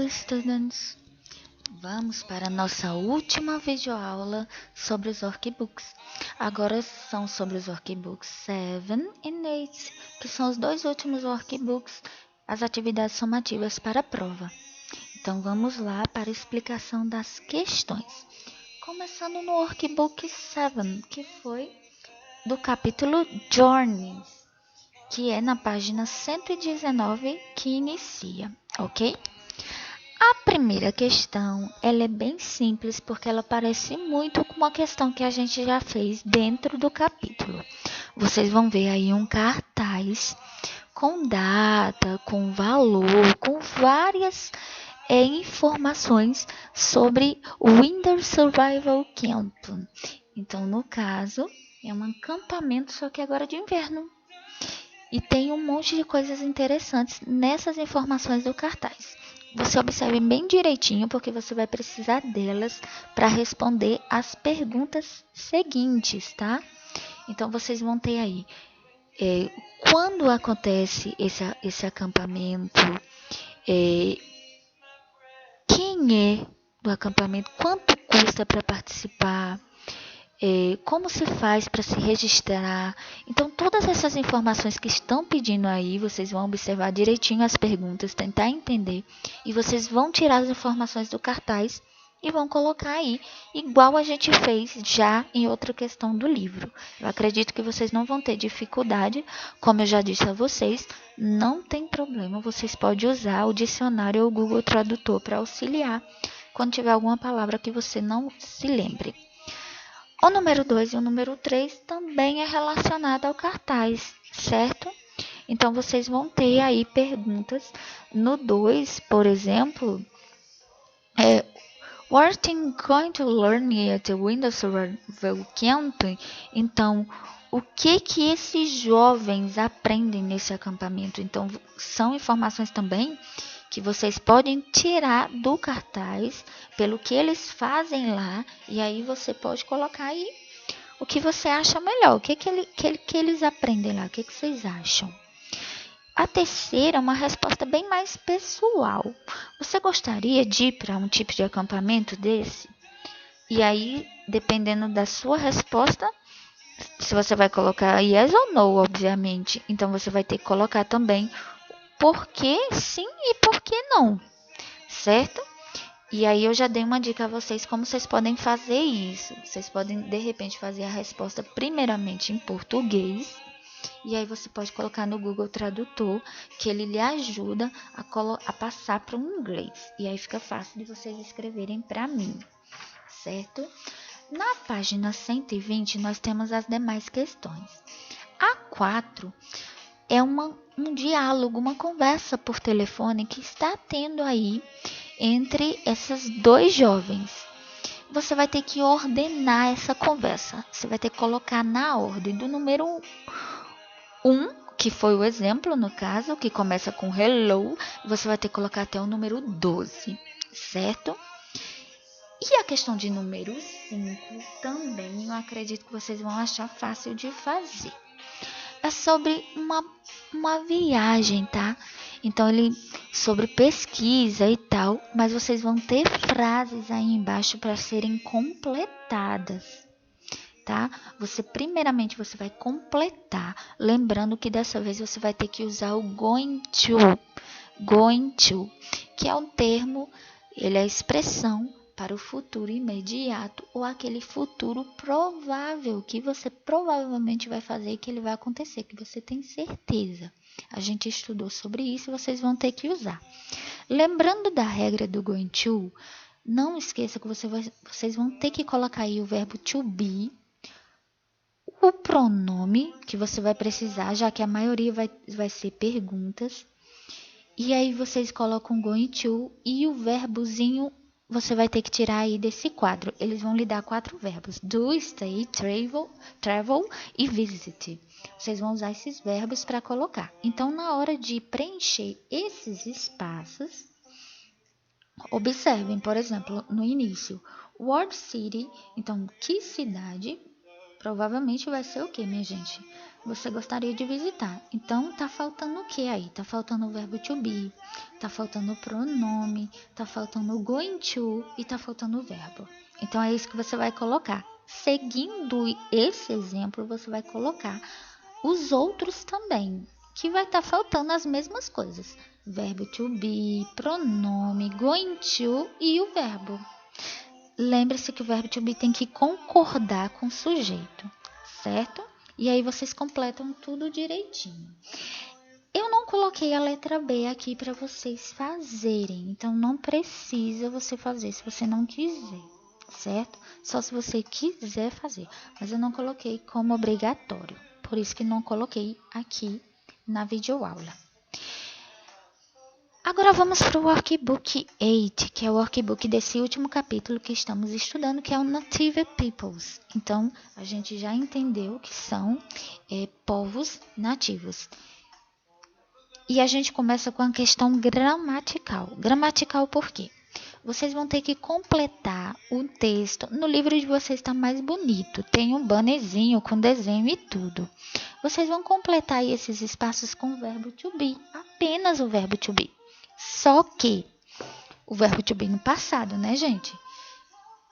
students! Vamos para a nossa última videoaula sobre os workbooks. Agora são sobre os workbooks 7 e 8, que são os dois últimos workbooks, as atividades somativas para a prova. Então vamos lá para a explicação das questões. Começando no workbook 7, que foi do capítulo Journeys, que é na página 119 que inicia, ok? A primeira questão, ela é bem simples porque ela parece muito com uma questão que a gente já fez dentro do capítulo. Vocês vão ver aí um cartaz com data, com valor, com várias informações sobre o Winter Survival Camp. Então, no caso, é um acampamento, só que agora de inverno. E tem um monte de coisas interessantes nessas informações do cartaz. Você observe bem direitinho, porque você vai precisar delas para responder as perguntas seguintes, tá? Então, vocês vão ter aí quando acontece esse acampamento, quem é do acampamento, quanto custa para participar, como se faz para se registrar. Então, todas essas informações que estão pedindo aí, vocês vão observar direitinho as perguntas, tentar entender, e vocês vão tirar as informações do cartaz e vão colocar aí, igual a gente fez já em outra questão do livro. Eu acredito que vocês não vão ter dificuldade, como eu já disse a vocês, não tem problema, vocês podem usar o dicionário ou o Google Tradutor para auxiliar quando tiver alguma palavra que você não se lembre. O número 2 e o número 3 também é relacionado ao cartaz, certo? Então, vocês vão ter aí perguntas. No 2, por exemplo, what are you going to learn at the Winter Survival Camp? Então, o que esses jovens aprendem nesse acampamento? Então, são informações também que vocês podem tirar do cartaz, pelo que eles fazem lá, e aí você pode colocar aí o que você acha melhor, o que eles aprendem lá, o que vocês acham. A terceira é uma resposta bem mais pessoal. Você gostaria de ir para um tipo de acampamento desse? E aí, dependendo da sua resposta, se você vai colocar yes ou no, obviamente, então você vai ter que colocar também por que sim e por que não, certo? E aí eu já dei uma dica a vocês como vocês podem fazer isso. Vocês podem, de repente, fazer a resposta primeiramente em português. E aí você pode colocar no Google Tradutor, que ele lhe ajuda a passar para o inglês. E aí fica fácil de vocês escreverem para mim, certo? Na página 120, nós temos as demais questões. A 4 é um diálogo, uma conversa por telefone que está tendo aí entre esses dois jovens. Você vai ter que ordenar essa conversa. Você vai ter que colocar na ordem do número 1, que foi o exemplo no caso, que começa com hello. Você vai ter que colocar até o número 12, certo? E a questão de número 5 também, eu acredito que vocês vão achar fácil de fazer. É sobre uma viagem, tá? Então, ele sobre pesquisa e tal, mas vocês vão ter frases aí embaixo para serem completadas, tá? Primeiramente, você vai completar, lembrando que dessa vez você vai ter que usar o going to, que é um termo, ele é a expressão para o futuro imediato ou aquele futuro provável que você provavelmente vai fazer e que ele vai acontecer, que você tem certeza. A gente estudou sobre isso e vocês vão ter que usar. Lembrando da regra do going to, não esqueça que vocês vão ter que colocar aí o verbo to be, o pronome que você vai precisar, já que a maioria vai ser perguntas. E aí vocês colocam going to e o verbozinho você vai ter que tirar aí desse quadro. Eles vão lhe dar 4 verbos: do, stay, travel e visit. Vocês vão usar esses verbos para colocar. Então, na hora de preencher esses espaços, observem, por exemplo, no início, what city, então, que cidade, provavelmente vai ser o que, minha gente? Você gostaria de visitar. Então, tá faltando o que aí? Tá faltando o verbo to be, tá faltando o pronome, tá faltando o going to e tá faltando o verbo. Então, é isso que você vai colocar. Seguindo esse exemplo, você vai colocar os outros também, que vai estar faltando as mesmas coisas. Verbo to be, pronome, going to e o verbo. Lembre-se que o verbo to be tem que concordar com o sujeito, certo? E aí vocês completam tudo direitinho. Eu não coloquei a letra B aqui para vocês fazerem, então não precisa você fazer se você não quiser, certo? Só se você quiser fazer, mas eu não coloquei como obrigatório, por isso que não coloquei aqui na videoaula. Agora vamos para o workbook 8, que é o workbook desse último capítulo que estamos estudando, que é o Native Peoples. Então, a gente já entendeu que são povos nativos. E a gente começa com a questão gramatical. Gramatical por quê? Vocês vão ter que completar o texto. No livro de vocês está mais bonito. Tem um bannerzinho com desenho e tudo. Vocês vão completar aí esses espaços com o verbo to be. Apenas o verbo to be. Só que o verbo to be no passado, né, gente?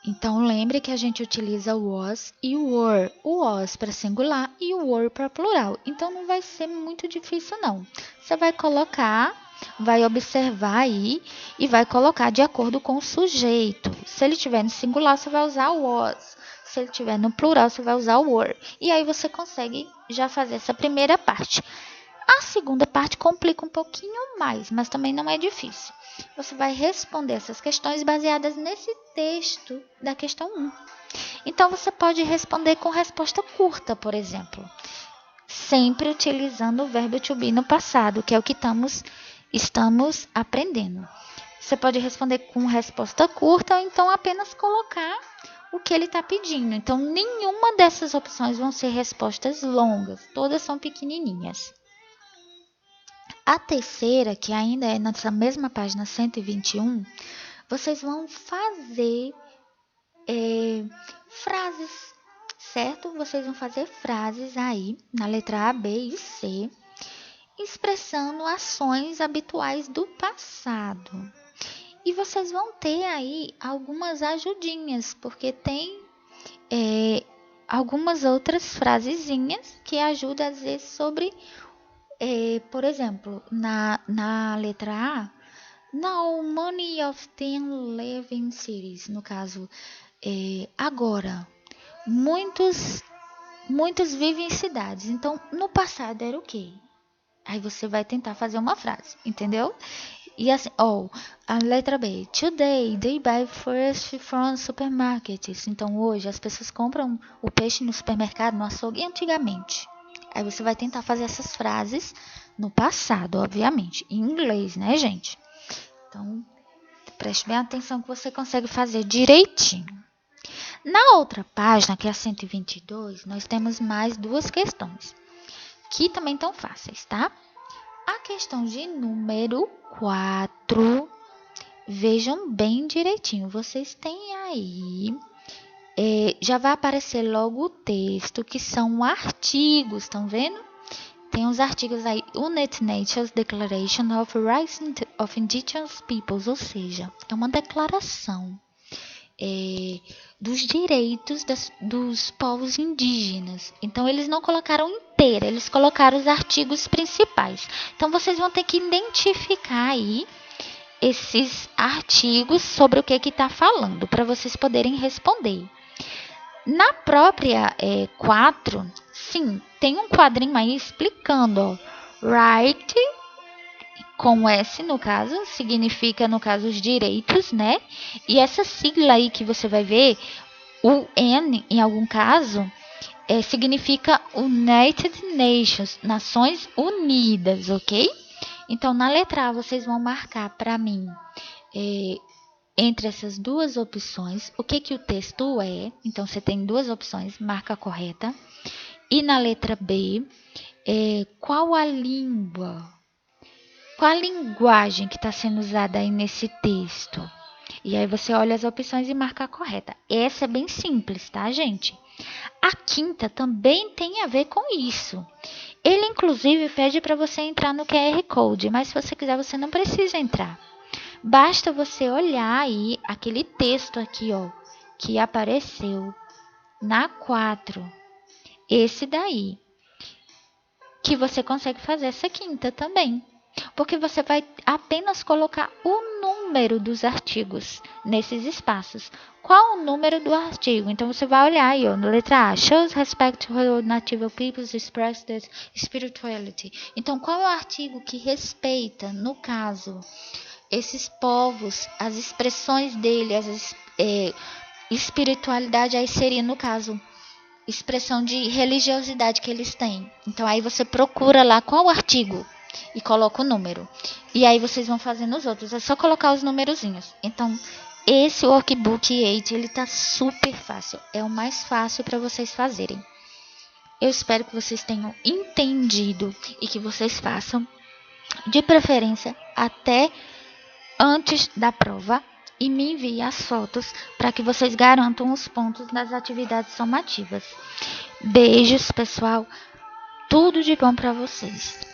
Então, lembre que a gente utiliza o was e o were. O was para singular e o were para plural. Então, não vai ser muito difícil, não. Você vai colocar, vai observar aí e vai colocar de acordo com o sujeito. Se ele estiver no singular, você vai usar o was. Se ele estiver no plural, você vai usar o were. E aí, você consegue já fazer essa primeira parte. A segunda parte complica um pouquinho mais, mas também não é difícil. Você vai responder essas questões baseadas nesse texto da questão 1. Então, você pode responder com resposta curta, por exemplo. Sempre utilizando o verbo to be no passado, que é o que estamos aprendendo. Você pode responder com resposta curta ou então apenas colocar o que ele está pedindo. Então, nenhuma dessas opções vão ser respostas longas. Todas são pequenininhas. A terceira, que ainda é nessa mesma página 121, vocês vão fazer frases, certo? Vocês vão fazer frases aí na letra A, B e C, expressando ações habituais do passado. E vocês vão ter aí algumas ajudinhas, porque tem algumas outras frasezinhas que ajudam às vezes sobre... por exemplo, na letra A, now many of them live in cities. No caso, agora, muitos vivem em cidades. Então, no passado era o quê? Aí você vai tentar fazer uma frase, entendeu? E assim, a letra B, today they buy fish from supermarkets. Então, hoje as pessoas compram o peixe no supermercado, no açougue, antigamente. Aí você vai tentar fazer essas frases no passado, obviamente, em inglês, né, gente? Então, preste bem atenção que você consegue fazer direitinho. Na outra página, que é a 122, nós temos mais duas questões, que também estão fáceis, tá? A questão de número 4, vejam bem direitinho. Vocês têm aí... já vai aparecer logo o texto, que são artigos, estão vendo? Tem uns artigos aí, United Nations Declaration of Rights of Indigenous Peoples, ou seja, é uma declaração dos direitos dos povos indígenas. Então, eles não colocaram inteira, eles colocaram os artigos principais. Então, vocês vão ter que identificar aí esses artigos sobre o que está falando, para vocês poderem responder. Na própria 4, sim, tem um quadrinho aí explicando, ó, right, com S no caso, significa, no caso, os direitos, né? E essa sigla aí que você vai ver, o N, em algum caso, significa United Nations, Nações Unidas, ok? Então, na letra A, vocês vão marcar para mim... entre essas duas opções, o que o texto é. Então, você tem duas opções, marca a correta. E na letra B, qual a língua, qual a linguagem que está sendo usada aí nesse texto. E aí você olha as opções e marca a correta. Essa é bem simples, tá, gente? A quinta também tem a ver com isso. Ele, inclusive, pede para você entrar no QR Code, mas se você quiser, você não precisa entrar. Basta você olhar aí aquele texto aqui, ó, que apareceu na 4. Esse daí. Que você consegue fazer essa quinta também. Porque você vai apenas colocar o número dos artigos nesses espaços. Qual o número do artigo? Então você vai olhar aí, ó, na letra A, shows respect to native peoples express their spirituality. Então qual é o artigo que respeita, no caso, esses povos, as expressões dele, espiritualidade aí seria, no caso, expressão de religiosidade que eles têm. Então aí você procura lá qual artigo e coloca o número. E aí vocês vão fazendo os outros. É só colocar os numerozinhos. Então esse workbook 8 ele tá super fácil. É o mais fácil para vocês fazerem. Eu espero que vocês tenham entendido e que vocês façam, de preferência até antes da prova, e me envie as fotos para que vocês garantam os pontos das atividades somativas. Beijos, pessoal. Tudo de bom para vocês.